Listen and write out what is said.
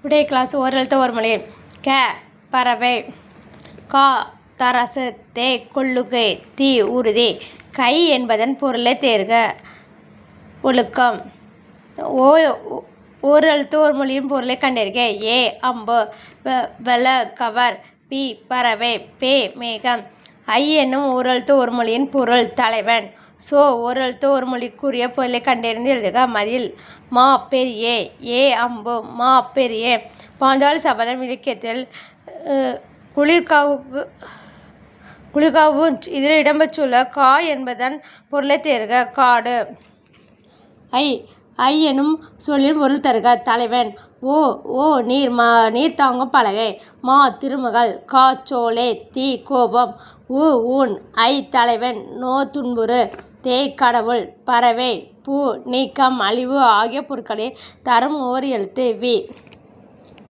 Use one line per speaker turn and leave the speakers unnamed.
Today class ஓரெழுத்து ஒரு மொழி. க பறவை, கா தராசு, தே கொள்ளுகை, தி உறுதி. கை என்பதன் பொருளை தேர்க. ஒழுக்கம். ஓரெழுத்து ஒரு மொழியின் பொருளை கண்டறிக. ஏ அம்பு, வல கவர், பி பறவை, பே மேகம். ஐ என்னும் ஓரெழுத்து ஒரு மொழியின் பொருள் தலைவன். சோ ஓரெழுத்து ஒரு மொழிக்குரிய பொருளை கண்டறிந்து எழுதுக. மதில். மா பெரிய, ஏ அம்பு, மா பெரிய. பாஞ்சாலி சபதம் இலக்கியத்தில் குளிர்காவு இதில் இடம்பெற்றுள்ள கா என்பதன் பொருளை தேர்க. காடு. ஐ எனும் சொல்லின் பொருள் தருக. தலைவன். ஓ நீர் தாங்கும் பலகை. மா திருமகள், கா சோலை, தி கோபம், ஊன் ஐ தலைவன், நோ துன்புறு, தே கடவுள், பறவை, பூ நீக்கம் அழிவு ஆகிய பொருட்களை தரும் ஓர் எழுத்து. வி